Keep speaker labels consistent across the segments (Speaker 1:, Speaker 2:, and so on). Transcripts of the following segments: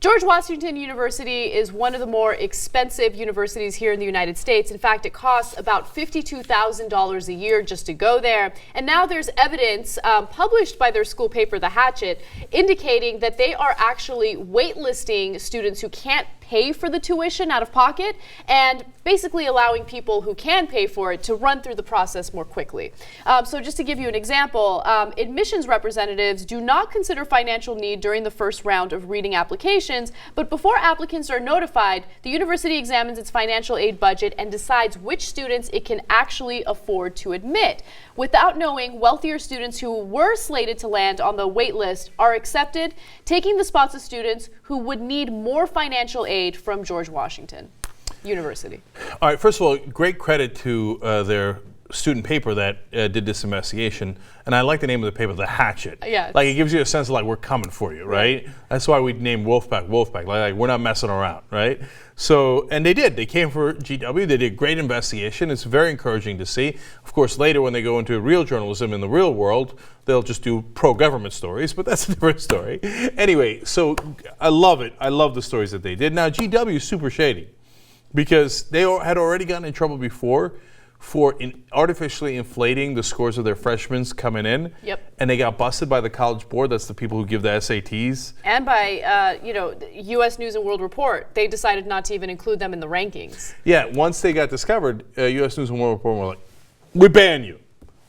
Speaker 1: George Washington University is one of the more expensive universities here in the United States. In fact, it costs about $52,000 a year just to go there. And now there's evidence published by their school paper, The Hatchet, indicating that they are actually waitlisting students who can't pay for the tuition out of pocket and basically allowing people who can pay for it to run through the process more quickly. So just to give you an example, admissions representatives do not consider financial need during the first round of reading applications, but before applicants are notified, the university examines its financial aid budget and decides which students it can actually afford to admit. Without knowing, wealthier students who were slated to land on the wait list are accepted, taking the spots of students who would need more financial aid from George Washington University.
Speaker 2: All right, first of all, great credit to their student paper that did this investigation. And I like the name of the paper, The Hatchet.
Speaker 1: Yeah.
Speaker 2: Like, it gives you a sense of like, we're coming for you, right? That's why we named Wolfpack Wolfpack. Like, we're not messing around, right? So, and they did. They came for GW. They did a great investigation. It's very encouraging to see. Of course, later when they go into real journalism in the real world, they'll just do pro-government stories, but that's a different story. Anyway, so I love it. I love the stories that they did. Now, GW is super shady because they had already gotten in trouble before for artificially inflating the scores of their freshmen coming in.
Speaker 1: Yep.
Speaker 2: And they got busted by the College Board. That's the people who give the SATs.
Speaker 1: And by, U.S. News and World Report. They decided not to even include them in the rankings.
Speaker 2: Yeah, once they got discovered, U.S. News and World Report were like, we ban you.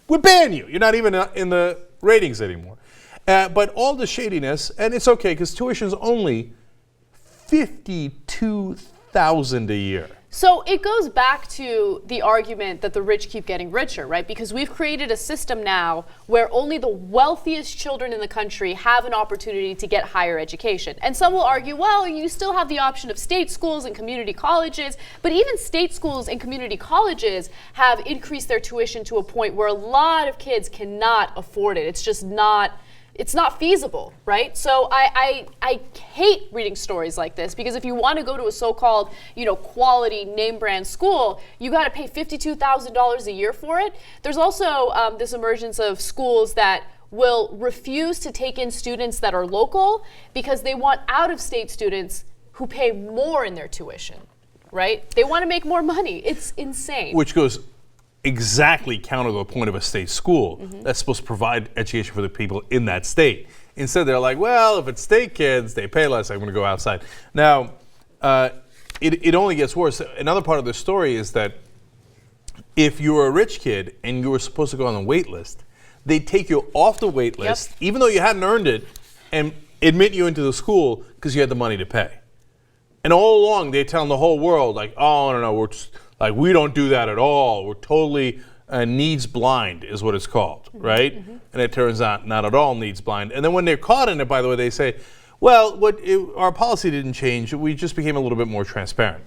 Speaker 2: We ban you. You're not even in the ratings anymore. But all the shadiness, and it's okay because tuition's only $52,000 a year.
Speaker 1: So it goes back to the argument that the rich keep getting richer, right? Because we've created a system now where only the wealthiest children in the country have an opportunity to get higher education. And some will argue, well, you still have the option of state schools and community colleges, but even state schools and community colleges have increased their tuition to a point where a lot of kids cannot afford it. It's just not feasible, right? So I hate reading stories like this because if you want to go to a so-called, quality name brand school, you got to pay $52,000 a year for it. There's also this emergence of schools that will refuse to take in students that are local because they want out-of-state students who pay more in their tuition, right? They want to make more money. It's insane.
Speaker 2: Which goes exactly counter to the point of a state school that's supposed to provide education for the people in that state. Instead, they're like, well, if it's state kids, they pay less, I'm going to go outside. Now, it only gets worse. Another part of the story is that if you were a rich kid and you were supposed to go on the wait list, they take you off the wait list, even though you hadn't earned it, and admit you into the school because you had the money to pay. And all along, they're telling the whole world, like, oh, no, we're just, like, we don't do that at all. We're totally needs blind is what it's called, right? And it turns out not at all needs blind. And then when they're caught in it, by the way, they say, well, our policy didn't change. We just became a little bit more transparent.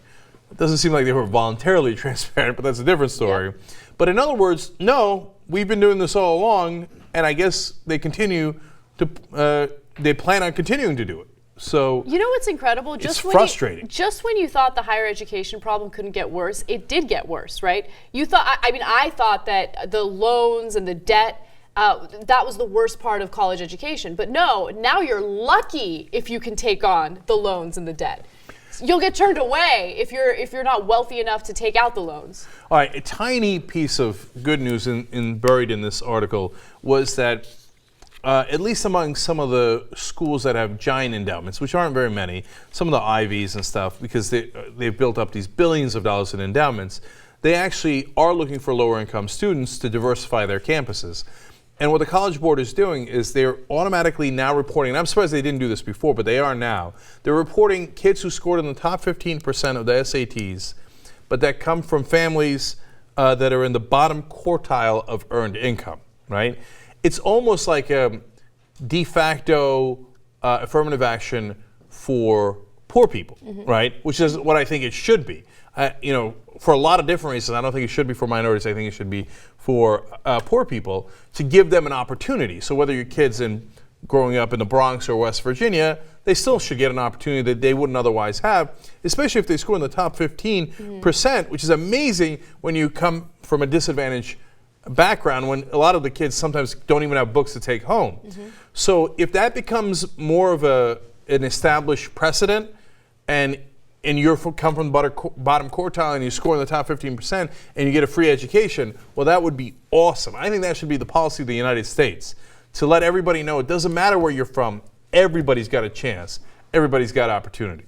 Speaker 2: It doesn't seem like they were voluntarily transparent, but that's a different story. Yeah. But in other words, no, we've been doing this all along, and I guess they continue to, they plan on continuing to do it. So
Speaker 1: you know what's incredible?
Speaker 2: It's frustrating.
Speaker 1: Just when you thought the higher education problem couldn't get worse, it did get worse, right? You thought, I thought that the loans and the debt, that was the worst part of college education. But no, now you're lucky if you can take on the loans and the debt. You'll get turned away if you're not wealthy enough to take out the loans. All
Speaker 2: right, a tiny piece of good news buried in this article was that at least among some of the schools that have giant endowments, which aren't very many, some of the Ivies and stuff, because they've built up these billions of dollars in endowments, they actually are looking for lower income students to diversify their campuses. And what the College Board is doing is they're automatically now reporting, and I'm surprised they didn't do this before, but they are now, they're reporting kids who scored in the top 15% of the SATs, but that come from families that are in the bottom quartile of earned income, right? It's almost like a de facto affirmative action for poor people, right? Which is what I think it should be. For a lot of different reasons, I don't think it should be for minorities. I think it should be for poor people to give them an opportunity. So whether your kid's growing up in the Bronx or West Virginia, they still should get an opportunity that they wouldn't otherwise have, especially if they score in the top 15%, which is amazing when you come from a disadvantaged background, when a lot of the kids sometimes don't even have books to take home. So if that becomes more of an established precedent, and you come from the bottom quartile and you score in the top 15% and you get a free education, well, that would be awesome. I think that should be the policy of the United States, to let everybody know it doesn't matter where you're from, everybody's got a chance, everybody's got opportunity.